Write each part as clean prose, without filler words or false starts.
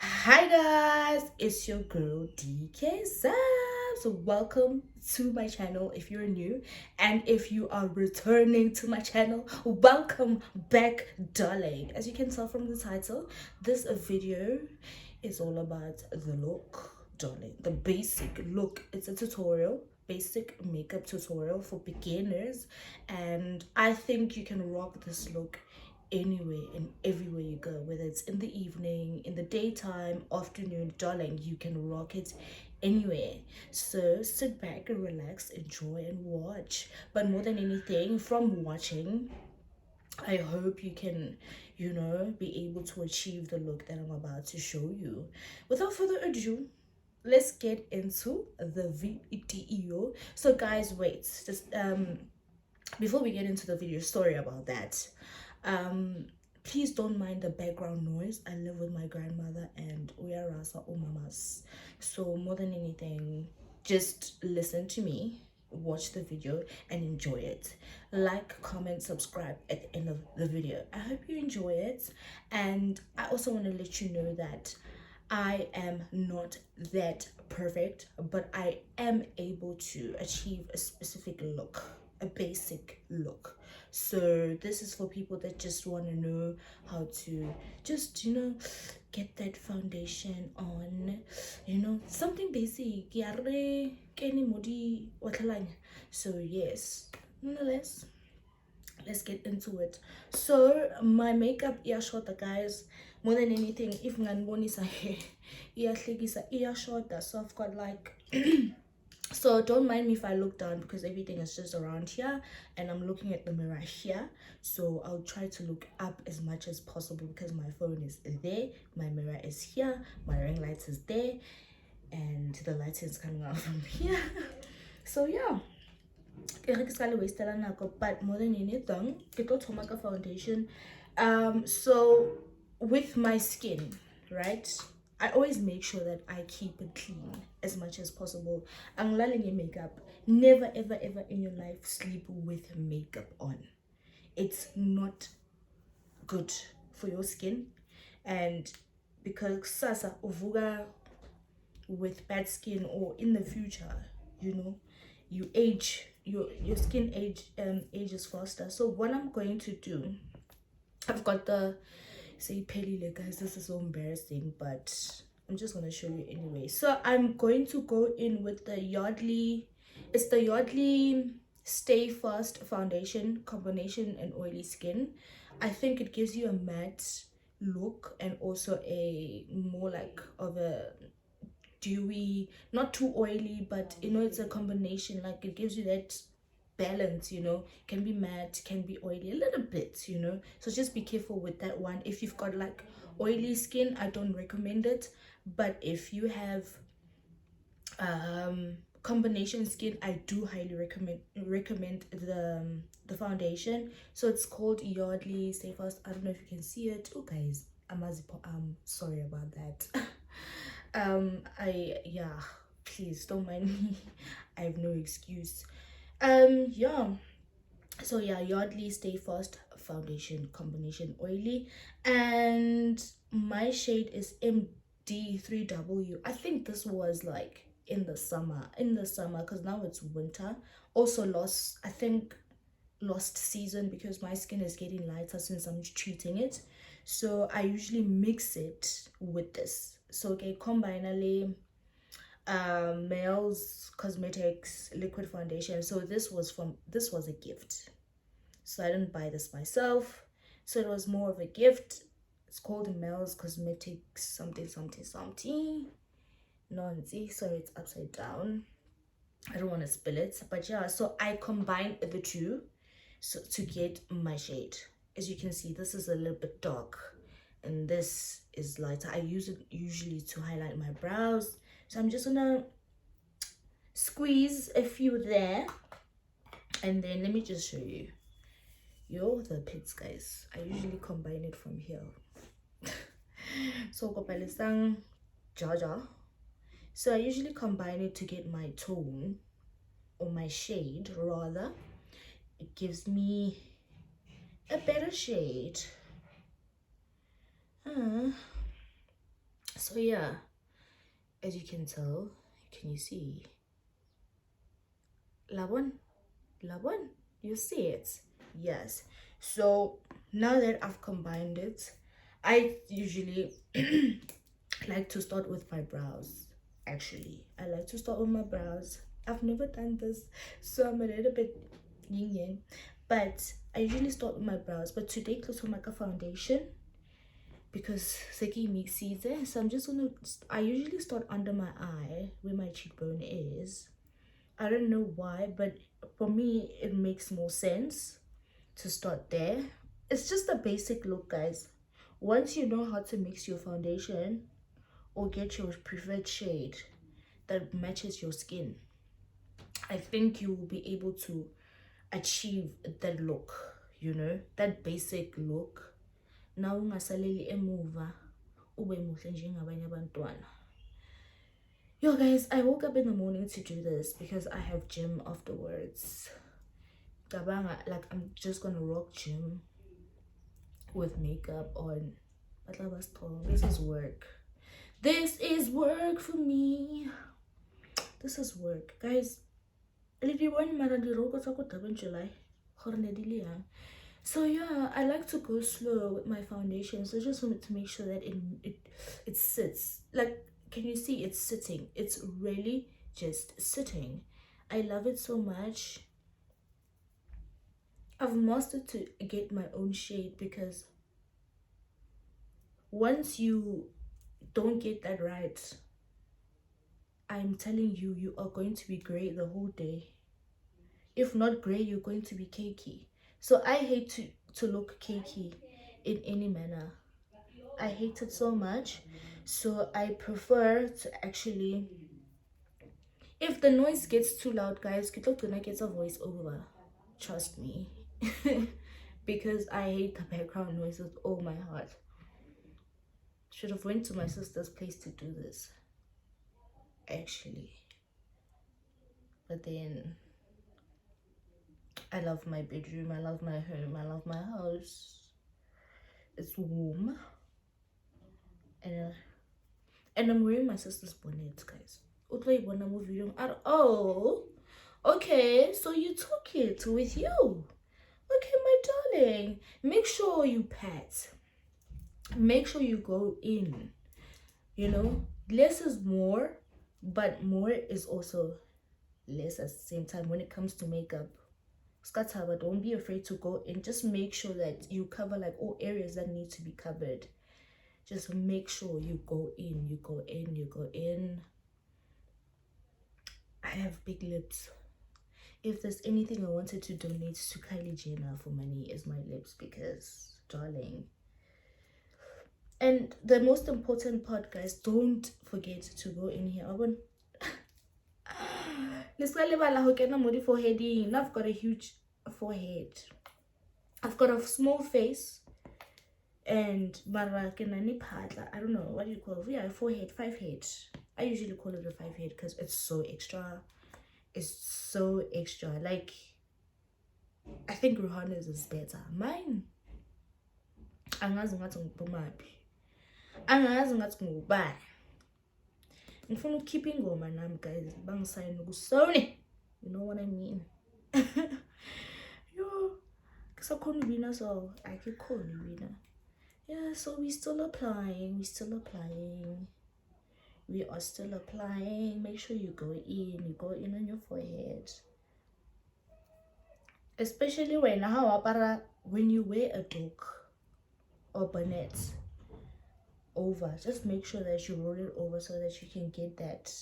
Hi guys, it's your girl DK Sam. So welcome to my channel if you're new, and if you are returning to my channel, welcome back, darling. As you can tell from the title, this video is all about the look, darling. The basic look. It's a tutorial, basic makeup tutorial for beginners, and I think you can rock this look anywhere and everywhere you go, whether it's in the evening, in the daytime, afternoon, darling, you can rock it anywhere. So sit back and relax, enjoy and watch. But more than anything, from watching, I hope you can, be able to achieve the look that I'm about to show you. Without further ado, let's get into the video. So guys, wait, just before we get into the video, sorry about that. um Please don't mind the background noise. I live with my grandmother and we are rasa umamas, so more than anything, just listen to me, watch the video and enjoy it. Like, comment, subscribe at the end of the video. I hope you enjoy it, and I also want to let you know that I am not that perfect, but I am able to achieve a specific look, a basic look. So this is for people that just want to know how to just, get that foundation on, something basic. Yare keni modi watlalanya. So yes, nonetheless, let's get into it. So my makeup iyashota, guys. More than anything, if nganibonisa hair iyahlekisa, iyashota. So I've got like so don't mind me if I look down because everything is just around here and I'm looking at the mirror here. So I'll try to look up as much as possible because my phone is there, my mirror is here, my ring light is there, and the lighting is coming out from here. So yeah, but more than anything, ke tlo thoma ka foundation. So with my skin, right, I always make sure that I keep it clean as much as possible. Angilali makeup. Never ever ever in your life sleep with makeup on. It's not good for your skin, and because sasa uvuga with bad skin, or in the future, you age, your skin ages faster. So what I'm going to do, I've got the say pelile, guys, this is so embarrassing, but I'm just gonna show you anyway. So I'm going to go in with the Yardley, it's the Yardley Stay Fast foundation, combination and oily skin. I think it gives you a matte look and also a more like of a dewy, not too oily, but it's a combination. Like, it gives you that balance, can be matte, can be oily a little bit, so just be careful with that one. If you've got like oily skin, I don't recommend it, but if you have combination skin, I do highly recommend the foundation. So it's called Yardley Stay Fast. I don't know if you can see it. Oh guys, I'm sorry about that. Yeah, please don't mind me. I have no excuse. Yeah, so yeah, Yardley Stay Fast foundation, combination oily, and my shade is MD3W. I think this was like in the summer because now it's winter. Also lost, I think, lost season because my skin is getting lighter since I'm treating it. So I usually mix it with this. So okay, combinally, Males Cosmetics liquid foundation. So this was a gift, so I didn't buy this myself, so it was more of a gift. It's called Males Cosmetics something something something. No, sorry, it's upside down. I don't want to spill it, but yeah, so I combined the two so to get my shade. As you can see, this is a little bit dark and this is lighter. I use it usually to highlight my brows, so I'm just gonna squeeze a few there, and then let me just show you. The pits, guys, I usually combine it from here. So kopalisang jaja. So I usually combine it to get my tone, or my shade rather. It gives me so So yeah, as you can tell, can you see? Labon? Labon? You see it? Yes. So now that I've combined it, I usually like to start with my brows. Actually, I like to start with my brows. I've never done this, so I'm a little bit yin yang, but I usually start with my brows. But today, close to make a foundation because Seki makes it. So I'm just gonna. I usually start under my eye where my cheekbone is. I don't know why, but for me, it makes more sense to start there. It's just a basic look, guys. Once you know how to mix your foundation or get your preferred shade that matches your skin, I think you will be able to achieve that look, you know, that basic look. Now ungasaleli emuva ube muhle njengabanye abantwana. Yo guys, I woke up in the morning to do this because I have gym afterwards. Like I'm just gonna rock gym with makeup on. This is work. This is work for me. This is work, guys. July. So yeah, I like to go slow with my foundation. So I just wanted to make sure that it sits. Like, can you see it's sitting? It's really just sitting. I love it so much. I've mastered to get my own shade because once you don't get that right, I'm telling you, you are going to be gray the whole day. If not gray, you're going to be cakey. So I hate to look cakey in any manner. I hate it so much. So I prefer to actually, if the noise gets too loud, guys, gonna get a voice over. Trust me. Because I hate the background noise with all my heart. Should have went to my sister's place to do this, actually. But then I love my bedroom, I love my home, I love my house. It's warm. And I'm wearing my sister's bonnet, guys. Oh, okay, so you took it with you. Okay, my darling. Make sure you pat. Make sure you go in. You know, less is more, but more is also less at the same time when it comes to makeup. Skataba, don't be afraid to go in. Just make sure that you cover like all areas that need to be covered. Just make sure you go in, you go in, you go in. I have big lips. If there's anything I wanted to donate to Kylie Jenner for money, is my lips, because darling. And the most important part, guys, don't forget to go in here. Foreheading. I've got a huge forehead. I've got a small face. And I don't know, what do you call it? Yeah, 4 head, 5 head. I usually call it a 5 head because it's so extra. It's so extra. Like, I think Rihanna's is better. Mine, angazi ngathi ngiphumapi, angazi ngathi ngubani. Ngifuna ukukhipha ingoma nami, guys, bangisayine ku-Sony. You know what I mean? Yo, kusakhona uwina, so akikhona uwina. Yeah, so we still applying. We are still applying. Make sure you go in on your forehead. Especially when you wear a doek or bonnet over, just make sure that you roll it over so that you can get that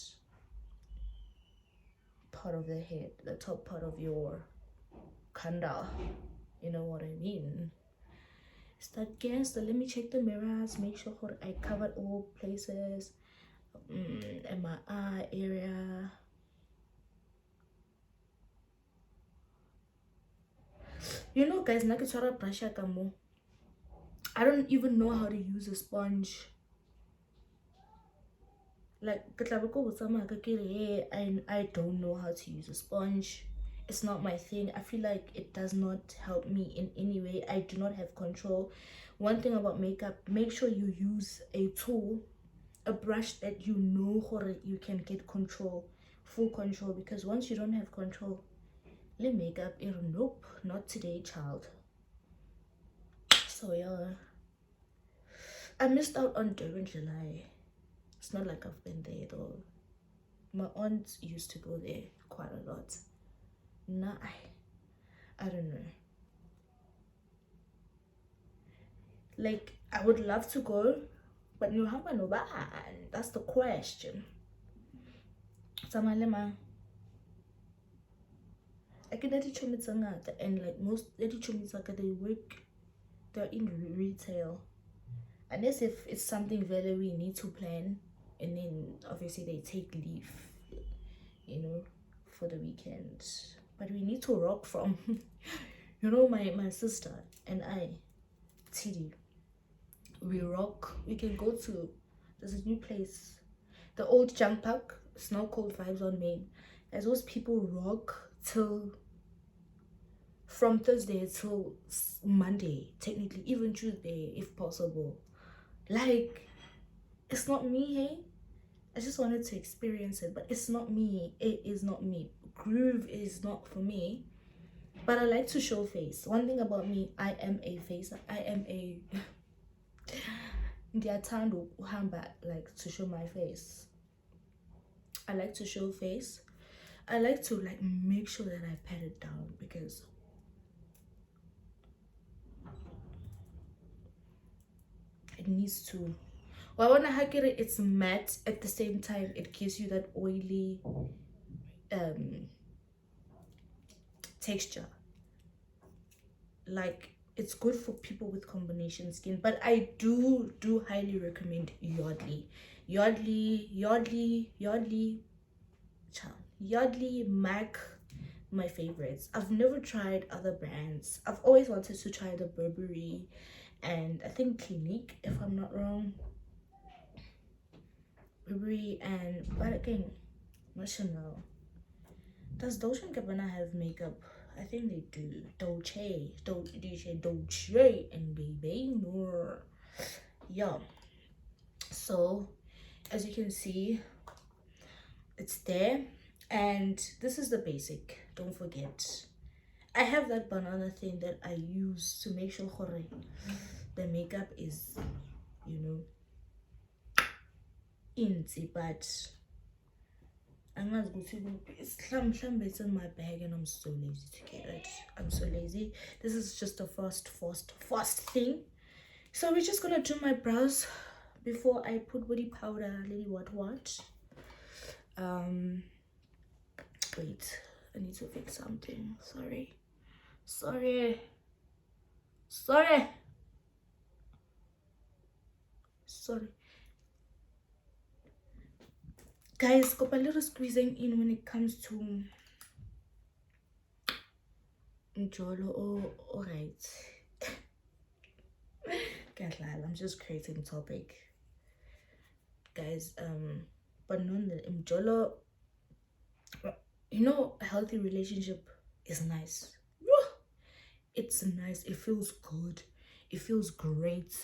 part of the head, the top part of your kanda. You know what I mean? Start gangster. Let me check the mirrors, make sure I covered all places, in my eye area. You know, guys, I don't even know how to use a sponge. Like, I don't know how to use a sponge. It's not my thing. I feel like it does not help me in any way. I do not have control. One thing about makeup, make sure you use a tool, a brush that you know you can get full control, because once you don't have control, le makeup, nope, not today, child. So yeah, I missed out on Durban July. It's not like I've been there though. My aunt used to go there quite a lot. Nah, I don't know. Like, I would love to go, but you have no ban. That's the question. Samalema. I can let it and like most let it they work, they're in retail. Unless if it's something very we need to plan, and then obviously they take leave, for the weekend. But we need to rock from my sister and I, TD, we rock. We can go to, there's a new place, the old junk park, Snow Cold Vibes on Main. As those people rock till from Thursday till Monday, technically, even Tuesday if possible. Like, it's not me, hey? I just wanted to experience it, but it's not me. It is not me. Groove is not for me. But I like to show face. One thing about me, I am a face. I am a like to show my face. I like to show face. I like to like make sure that I pat it down, because it needs to. Well, I wanna hack it. It's matte at the same time. It gives you that oily texture. Like, it's good for people with combination skin, but I do highly recommend Yardley. Yardley, MAC, my favorites. I've never tried other brands. I've always wanted to try the Burberry and I think Clinique, if I'm not wrong. Burberry and, but again, not Chanel. Does Dolce & Gabbana have makeup? I think they do. Dolce and baby more. Yeah. So as you can see, it's there, and this is the basic. Don't forget, I have that banana thing that I use to make sure the makeup is, easy, but it's in my bag and I'm so lazy to get it. I'm so lazy. This is just a fast thing. So we're just gonna do my brows before I put body powder, lady what. Wait, I need to fix something. Sorry. Guys, got a little squeezing in when it comes to Njolo. Oh, alright. Can't lie, I'm just creating topic. Guys, but nonetheless, Njolo, a healthy relationship is nice. It's nice. It feels good. It feels great.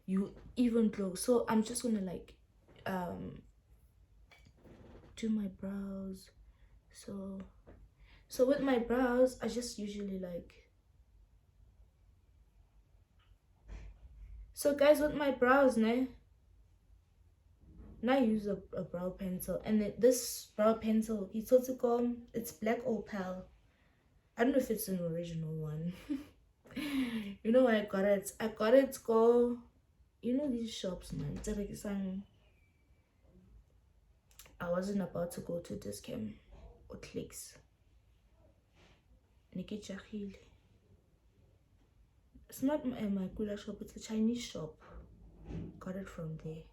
You even glow. So I'm just gonna like do my brows. So with my brows, I just usually like, so guys, with my brows now I use a brow pencil, and this brow pencil, it's Black Opal. I don't know if it's an original one. Where I got it go, these shops, man. It's like some, I wasn't about to go to Dis-Chem or Clicks. It's not my Kula shop, it's a Chinese shop. Got it from there.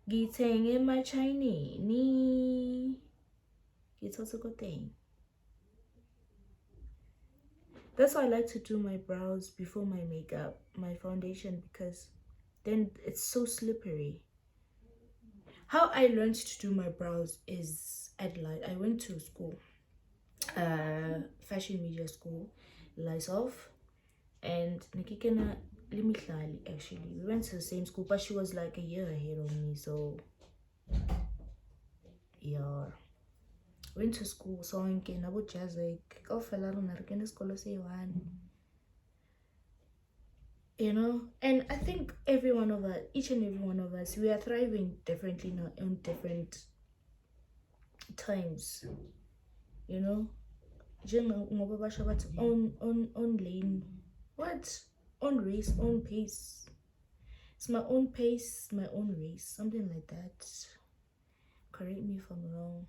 Giteng in my Chinese ni also good thing. That's why I like to do my brows before my makeup, my foundation, because then it's so slippery. How I learned to do my brows is Adelaide. I went to school, fashion media school, Lysof, and Nikikena Limihlali, actually. We went to the same school, but she was like a year ahead of me, so yeah. Went to school, so sonke nabo Jazek. Kaofela rona re kene sekolo se one. You know, and I think every one of us, each and every one of us, we are thriving differently now in different times. You know, own lane, what, own race, own pace. It's my own pace, my own race, something like that. Correct me if I'm wrong.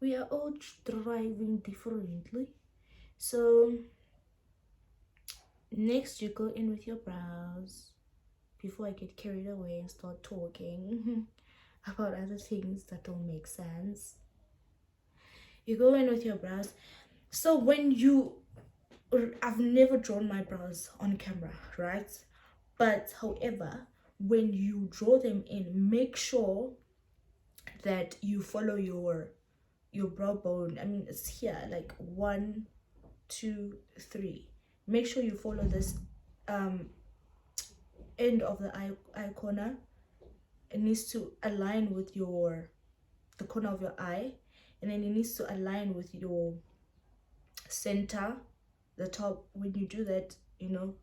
We are all thriving differently. So next, you go in with your brows before I get carried away and start talking about other things that don't make sense. You go in with your brows. So when I've never drawn my brows on camera, right? But however, when you draw them in, make sure that you follow your brow bone. I mean, it's here, like 1, 2, 3. Make sure you follow this end of the eye corner. It needs to align with the corner of your eye, and then it needs to align with your center, the top. When you do that, you know,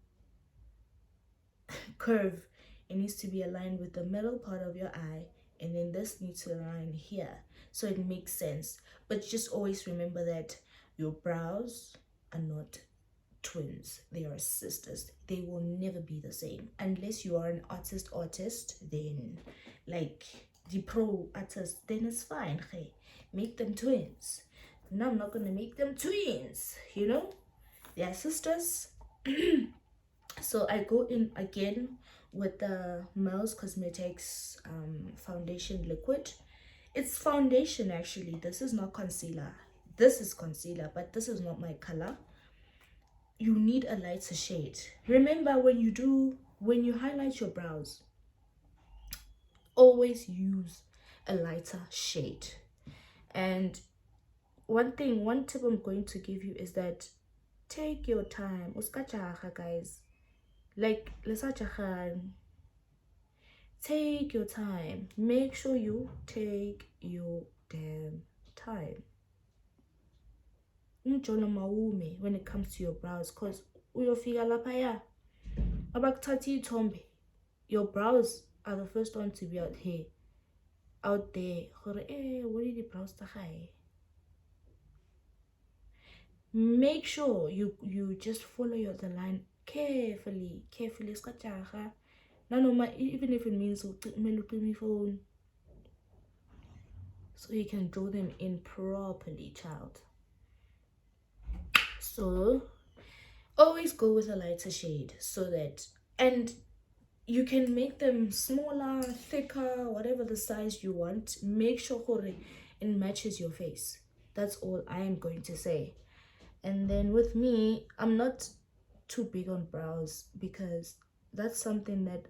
curve, it needs to be aligned with the middle part of your eye, and then this needs to align here, so it makes sense. But just always remember that your brows are not twins, they are sisters. They will never be the same unless you are an artist, then like the pro artist, then it's fine. Hey, make them twins. No, I'm not gonna make them twins, you know, they are sisters. So I go in again with the Mel's Cosmetics foundation liquid. It's foundation, actually. This is not concealer. This is concealer, but this is not my color. You need a lighter shade. Remember, when you highlight your brows, always use a lighter shade. And one tip I'm going to give you is that take your time. Uskajaha, guys. Like, take your time. Make sure you take your damn time. When it comes to your brows, because uyofika lapha abakuthatha ithombe, your brows are the first one to be out there. What are the brows high? Make sure you just follow the line carefully. Even if it means my phone, so you can draw them in properly, child. So always go with a lighter shade, so that, and you can make them smaller, thicker, whatever the size you want. Make sure it matches your face. That's all I am going to say. And then with me, I'm not too big on brows, because that's something that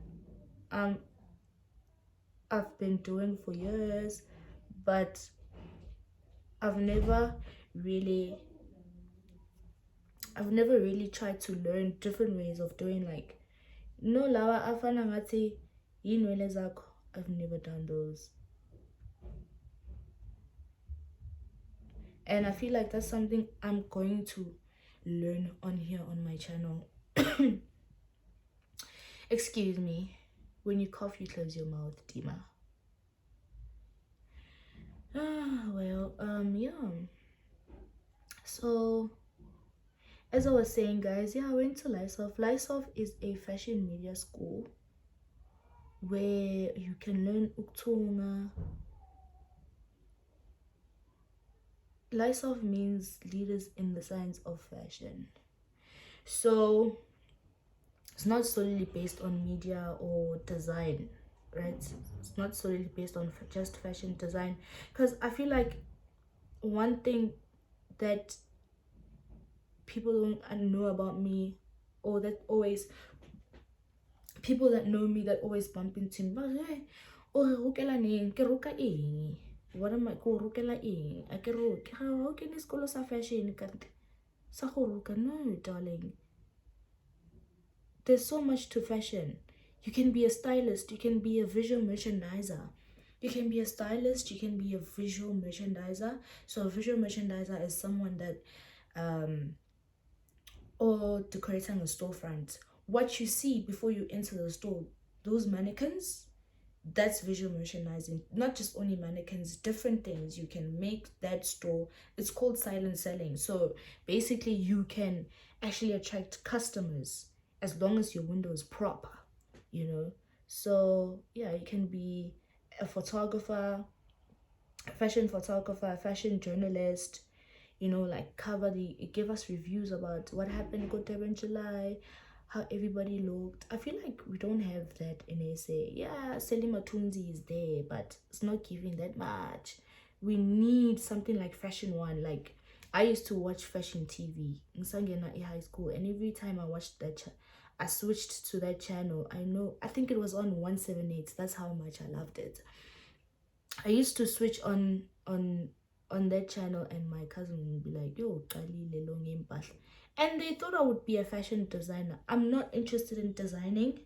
I've been doing for years, but I've never really tried to learn different ways of doing, like, no lawa afana ngathi yinwele zakho. I've never done those, and I feel like that's something I'm going to learn on here on my channel. Excuse me, when you cough, you close your mouth, Dima. Well, yeah. So as I was saying, guys, I went to Lysoft. Lysoft is a fashion media school where you can learn ukthunga. Lysoft means leaders in the science of fashion. So it's not solely based on media or design, right? It's not solely based on just fashion design, because I feel like one thing that people don't know about me, or that always people that know me that always bump into me, but hey, what am I go rukela eng? I ke roke how can this color sa fashion kante sa go ruka? No, darling, there's so much to fashion. You can be a stylist, you can be a visual merchandiser. You can be a stylist, you can be a visual merchandiser. So a visual merchandiser is someone that or decorating a storefront. What you see before you enter the store, those mannequins, that's visual merchandising. Not just only mannequins, different things. You can make that store. It's called silent selling. So basically you can actually attract customers as long as your window is proper, you know. So yeah, you can be a photographer, a fashion journalist, you know, like give us reviews about what happened in Kotel in July, how everybody looked. I feel like we don't have that in SA. Yeah, Selima Tunzi is there, but it's not giving that much. We need something like Fashion One. Like, I used to watch Fashion TV in Sangena in high school, and every time I watched that, I switched to that channel. I think it was on 178. That's how much I loved it. I used to switch on that channel, and my cousin would be like, yo, qalile lo ngempahla. And they thought I would be a fashion designer. I'm not interested in designing.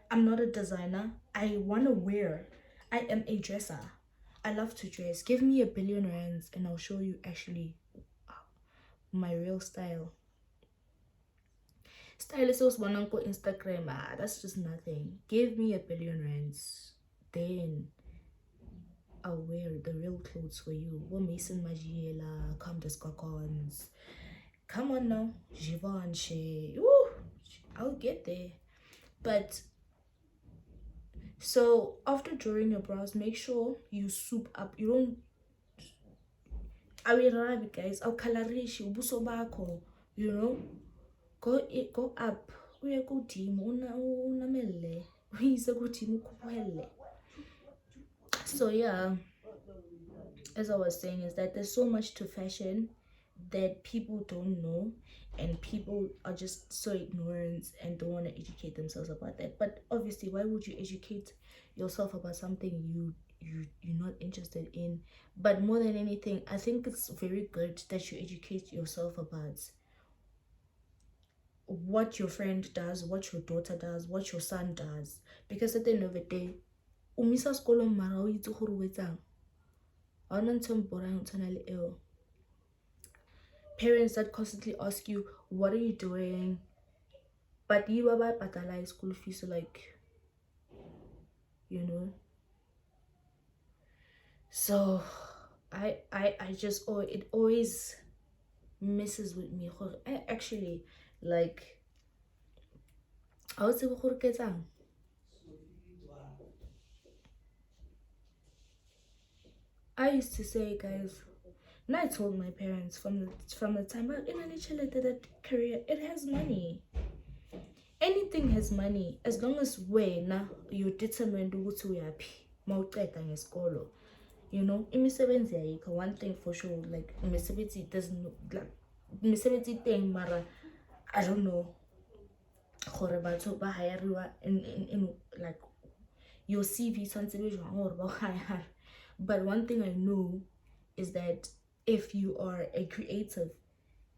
I'm not a designer. I want to wear. I am a dresser. I love to dress. Give me R1 billion and I'll show you actually my real style. Stylists one on Instagram, that's just nothing. Give me R1 billion, then I'll wear the real clothes for you. What Mason Magiela, Come to Skokons. Come on now, Givenchy. Woo! I'll get there. But so after drawing your brows, make sure you soup up. You don't. I will arrive, guys. I'll colorish ubuso bako. You know, go up. Uye go team. Una mele. Uye go team ukupuhele. So yeah, as I was saying, is that there's so much to fashion that people don't know, and people are just so ignorant and don't want to educate themselves about that. But obviously, why would you educate yourself about something you're not interested in? But more than anything, I think it's very good that you educate yourself about what your friend does, what your daughter does, what your son does, because at the end of the day, umisa skolo mara o itse gore o etsang. Ha ona ntho e mporang ho tshwana le eo. Parents that constantly ask you, what are you doing? But you are by patala school fees, so like, you know. So I just, oh, it always messes with me. I actually, like, I would say I used to say, guys, and I told my parents from the time, but in that career, it has money. Anything has money as long as wena you're determined ukuthi uyaphi mawuqeda ngesikolo. You know, imisebenzi ayikho. One thing for sure, like imisebenzi doesn't, like imisebenzi thing, mara I don't know gore batho ba hire in like your CV tshwantse be jwang gore ba hire. But one thing I know is that if you are a creative,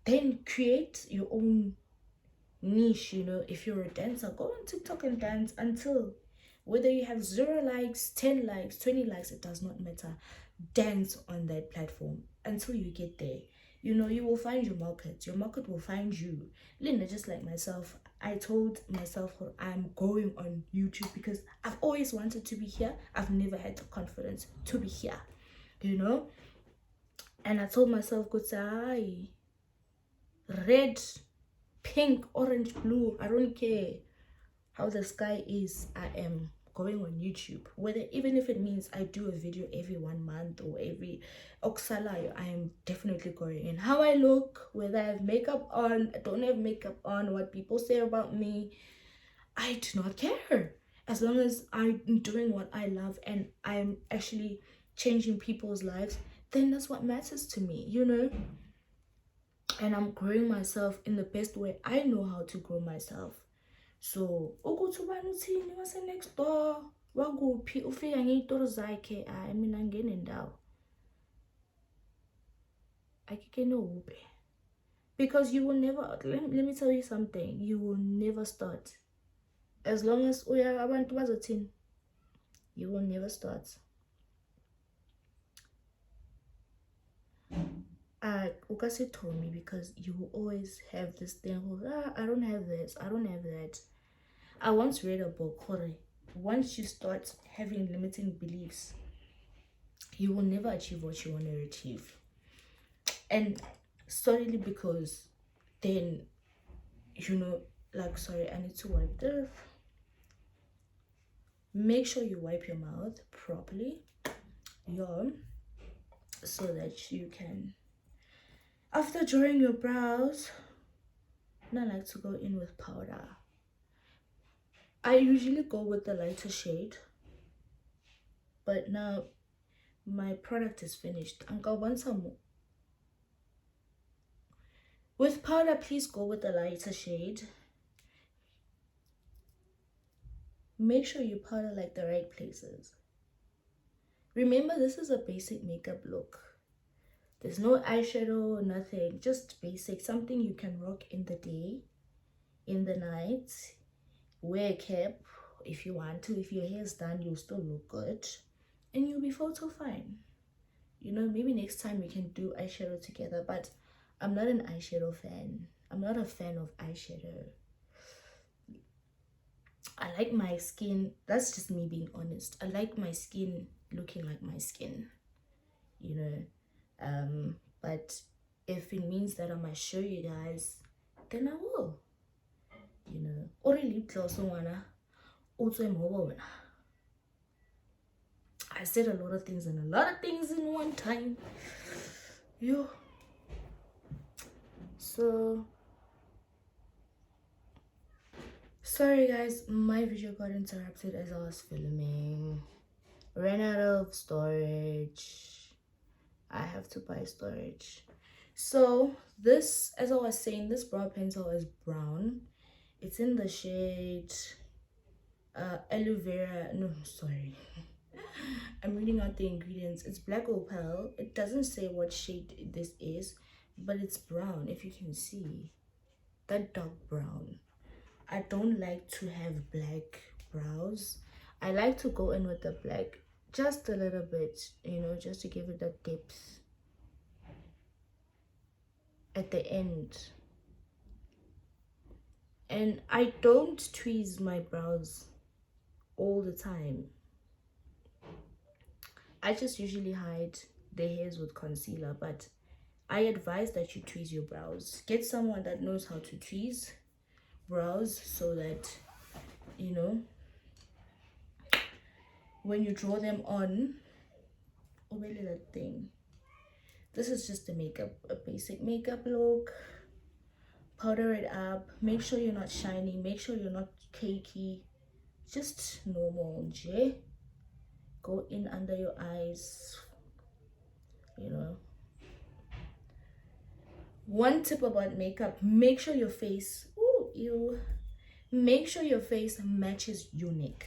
then create your own niche. You know, if you're a dancer, go on TikTok and dance until, whether you have 0 likes, 10 likes, 20 likes, it does not matter. Dance on that platform until you get there. You know, you will find your market will find you. Linda, just like myself, I told myself I'm going on YouTube because I've always wanted to be here. I've never had the confidence to be here, you know. And I told myself, good say, red, pink, orange, blue, I don't care how the sky is, I am going on YouTube. Whether, even if it means I do a video every 1 month or every Oksalayo, I am definitely going in. How I look, whether I have makeup on, I don't have makeup on, what people say about me, I do not care. As long as I'm doing what I love and I'm actually changing people's lives, then that's what matters to me, you know. And I'm growing myself in the best way I know how to grow myself. So ukuthi ubani uthini wase next door wakuphi ufika ngey'toro zakhe, hayi mina ngene ndawo akike nowuphi. Because you will never, let me tell you something, you will never start As long as abantu bazothini, you will never start. Ukasi told me, because you will always have this thing of, I don't have this, I don't have that. I once read a book called, once you start having limiting beliefs, you will never achieve what you want to achieve. And solely because then, you know, like, sorry, I need to wipe this. Make sure you wipe your mouth properly, so that you can, after drawing your brows, I like to go in with powder. I usually go with the lighter shade, but now my product is finished. Uncle want some more. With powder, please go with the lighter shade. Make sure you powder like the right places. Remember, this is a basic makeup look. There's no eyeshadow, nothing, just basic, something you can rock in the day, in the night. Wear a cap if you want to. If your hair's done, you'll still look good and you'll be photo fine. You know, maybe next time we can do eyeshadow together, but I'm not an eyeshadow fan. I'm not a fan of eyeshadow. I like my skin, that's just me being honest. I like my skin looking like my skin, you know. But if it means that I might show you guys, then I will, you know. Or lip gloss I said a lot of things and a lot of things in one time. Yo. So sorry guys, my video got interrupted as I was filming. Ran out of storage. I have to buy storage. So this, as I was saying, this brow pencil is brown. It's in the shade aloe vera. No, sorry. I'm reading out the ingredients. It's black opal. It doesn't say what shade this is, but it's brown. If you can see, that dark brown. I don't like to have black brows. I like to go in with the black just a little bit, you know, just to give it that depth at the end. And I don't tweeze my brows all the time. I just usually hide the hairs with concealer, but I advise that you tweeze your brows. Get someone that knows how to tweeze brows, so that, you know, when you draw them on, obele that thing. This is just a basic makeup look. Powder it up. Make sure you're not shiny. Make sure you're not cakey. Just normal, J. Go in under your eyes, you know. One tip about makeup: make sure your face, make sure your face matches your neck.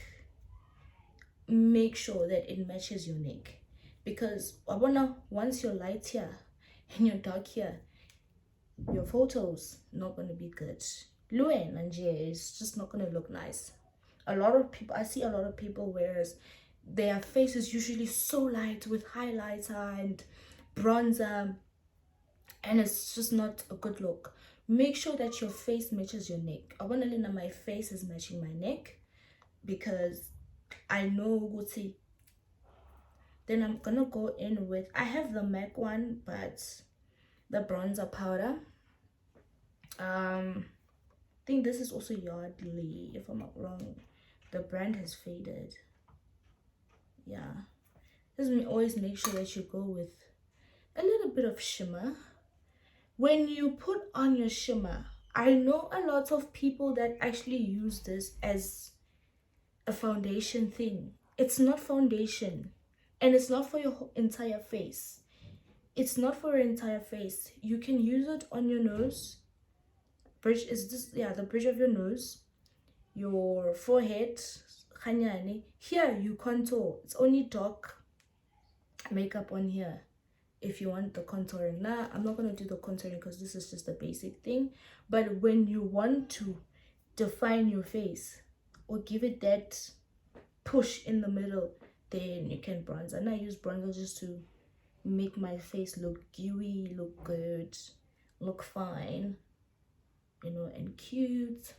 Make sure that it matches your neck, because once you're light here and you're dark here, your photos not going to be good. Luen and Jay is just not going to look nice. A lot of people, I see a lot of people, whereas their face is usually so light with highlighter and bronzer, and it's just not a good look. Make sure that your face matches your neck. I want to lean on my face is matching my neck, because I know Gucci. Then I'm gonna go in with, I have the MAC one, but the bronzer powder. I think this is also Yardley, if I'm not wrong. The brand has faded. Yeah, just always make sure that you go with a little bit of shimmer. When you put on your shimmer, I know a lot of people that actually use this as a foundation thing. It's not foundation, and it's not for your entire face. It's not for your entire face. You can use it on your nose. Bridge is this, yeah, the bridge of your nose, your forehead, khanyane. Here you contour. It's only dark makeup on here if you want the contouring. Nah, I'm not gonna do the contouring because this is just a basic thing. But when you want to define your face, or give it that push in the middle, then you can bronze. And I use bronzer just to make my face look dewy, look good, look fine, you know, and cute.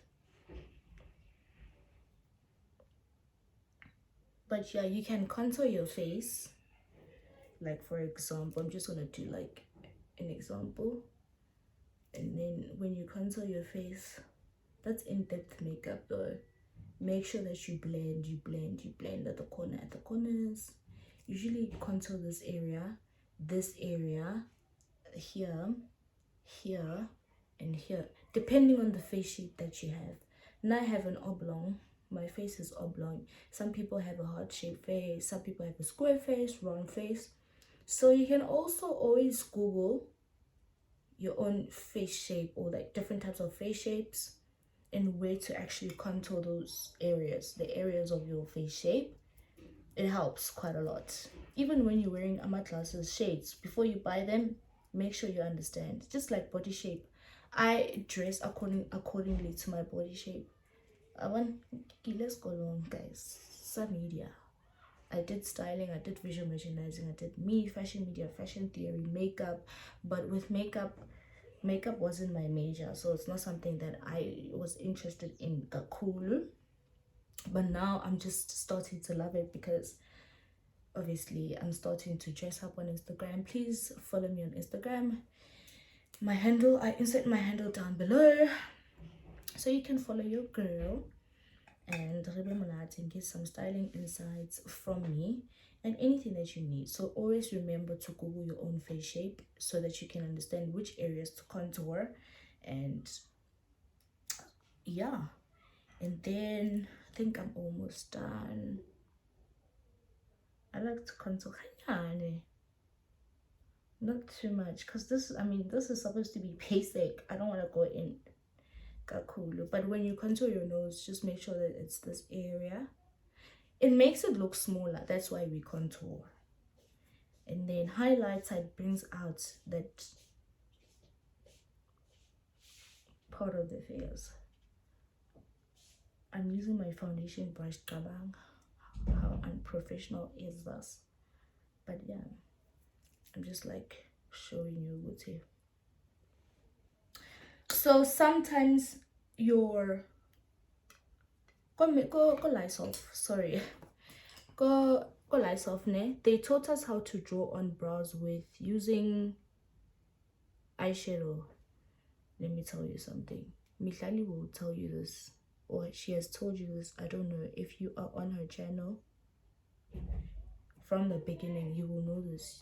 But yeah, you can contour your face. Like for example, I'm just gonna do like an example. And then when you contour your face, that's in-depth makeup though. Make sure that you blend, you blend at the corners. Usually contour this area, here, here, and here, depending on the face shape that you have. Now I have an oblong. My face is oblong. Some people have a heart shaped face, some people have a square face, round face. So you can also always Google your own face shape, or like different types of face shapes, and where to actually contour those areas, the areas of your face shape. It helps quite a lot. Even when you're wearing glasses shades, before you buy them, make sure you understand. Just like body shape, I dress accordingly to my body shape. Let's go along, guys. Some media, I did styling, I did visual merchandising, I did fashion media, fashion theory, makeup. But with makeup wasn't my major, so it's not something that I was interested in kakulu. But now I'm just starting to love it, because obviously I'm starting to dress up on Instagram. Please follow me on Instagram. My handle, I insert my handle down below, so you can follow your girl and get some styling insights from me and anything that you need. So always remember to Google your own face shape so that you can understand which areas to contour. And yeah, and then I think I'm almost done. I like to contour not too much, because this is supposed to be basic. I don't want to go in kakulu. But when you contour your nose, just make sure that it's this area. It makes it look smaller, that's why we contour. And then highlighter brings out that part of the face. I'm using my foundation brush, kabang. How unprofessional is this? But yeah, I'm just like showing you what to. So sometimes your go lights off, sorry. Go lights off, ne? They taught us how to draw on brows with using eyeshadow. Let me tell you something. Mihlali will tell you this, or she has told you this. I don't know if you are on her channel from the beginning, you will know this.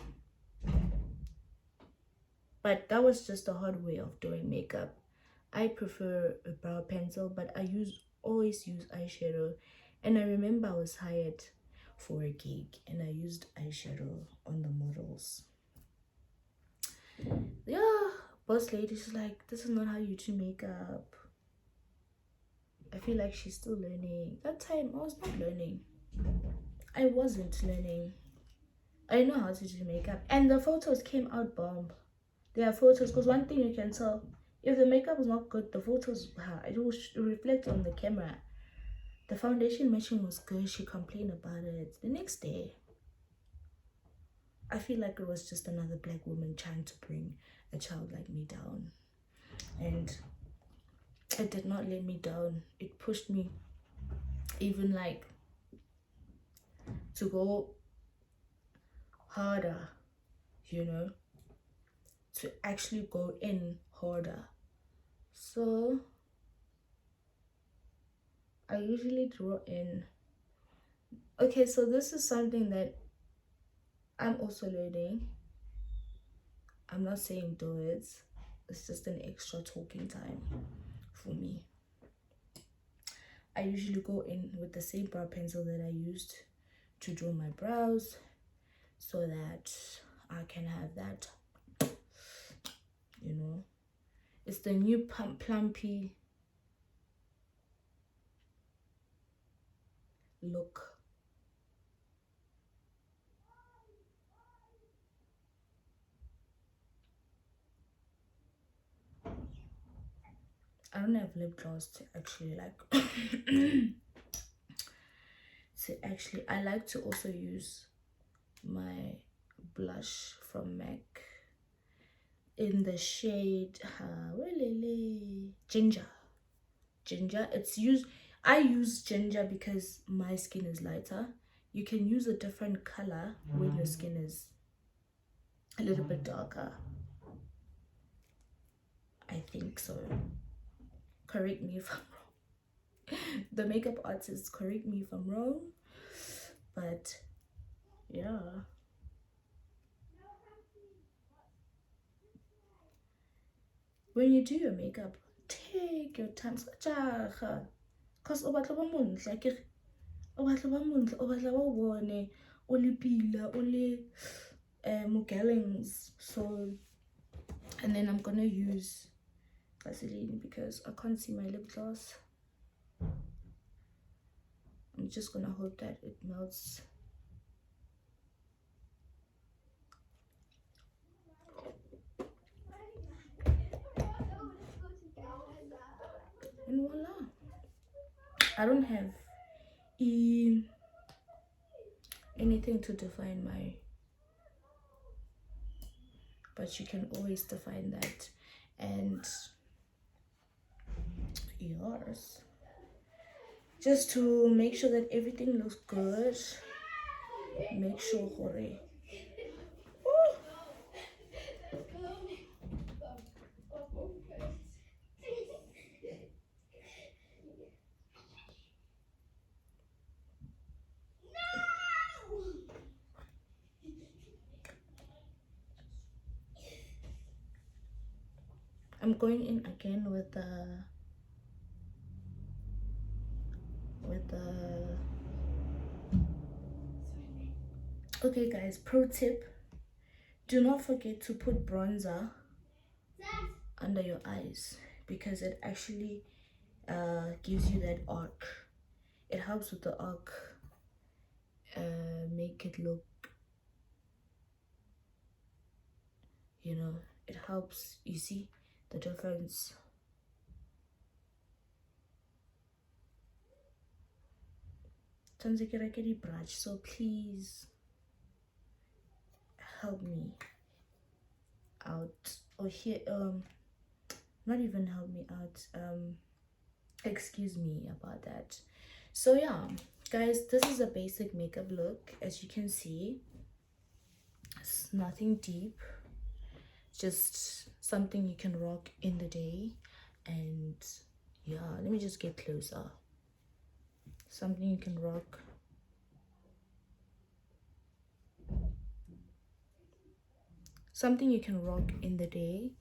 But that was just a hard way of doing makeup. I prefer a brow pencil, but I always use eyeshadow. And I remember I was hired for a gig and I used eyeshadow on the models. Yeah, boss lady, she's like, this is not how you do makeup. I feel like she's still learning. That time I was not learning. I wasn't learning. I know how to do makeup, and the photos came out bomb. There are photos, because one thing you can tell, if the makeup is not good, the photos, it will reflect on the camera. The foundation matching was good. She complained about it the next day. I feel like it was just another black woman trying to bring a child like me down, and it did not let me down. It pushed me even like to go harder, you know, to actually go in harder. So I usually draw in. Okay, so this is something that I'm also learning. I'm not saying do it. It's just an extra talking time for me. I usually go in with the same brow pencil that I used to draw my brows, so that I can have that, you know. It's the new plumpy look. I don't have lip gloss to actually like to actually, I like to also use my blush from MAC in the shade ginger. It's used, I use ginger because my skin is lighter. You can use a different color when your skin is a little bit darker. I think so. Correct me if I'm wrong. The makeup artist, correct me if I'm wrong. But yeah. When you do your makeup, take your time. Because o batla ba montle akere. O batla ba montle, o batla ba o bone, o le pila, o le Mogellings. So, and then I'm gonna use Vaseline because I can't see my lip gloss. I'm just gonna hope that it melts. And voila. I don't have anything to define my, but you can always define that. And yours, just to make sure that everything looks good, make sure hore. I'm going in again with the okay guys, pro tip, do not forget to put bronzer under your eyes because it actually gives you that arc. It helps with the arc, make it look, you know, it helps. You see the difference. So please help me out, or here not even help me out, excuse me about that. So yeah guys, this is a basic makeup look. As you can see, it's nothing deep, just something you can rock in the day. And yeah, let me just get closer. Something you can rock. Something you can rock in the day.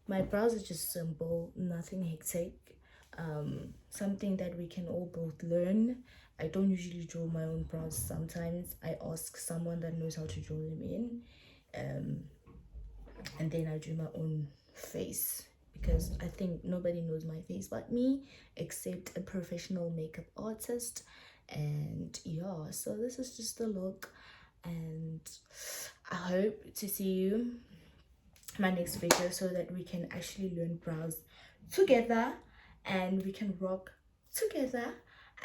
My brows are just simple, nothing hectic. Something that we can all both learn. I don't usually draw my own brows. Sometimes I ask someone that knows how to draw them in, and then I do my own face because I think nobody knows my face but me, except a professional makeup artist. And yeah, so this is just the look, and I hope to see you my next video so that we can actually learn brows together and we can rock together.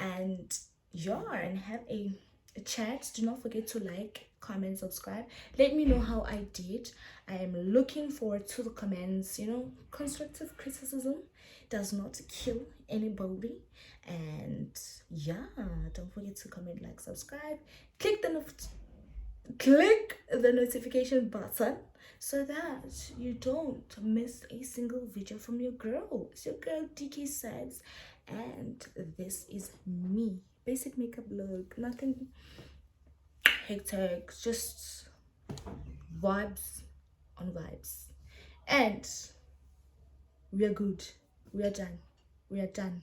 And yeah, and have a chat. Do not forget to like, comment, subscribe. Let me know how I did. I am looking forward to the comments. You know, constructive criticism does not kill anybody. And yeah, don't forget to comment, like, subscribe, click the notification button so that you don't miss a single video from your girl. It's your girl DK Sabs, and this is me. Basic makeup look, nothing hectic, just vibes on vibes. And we are good. We are done. We are done.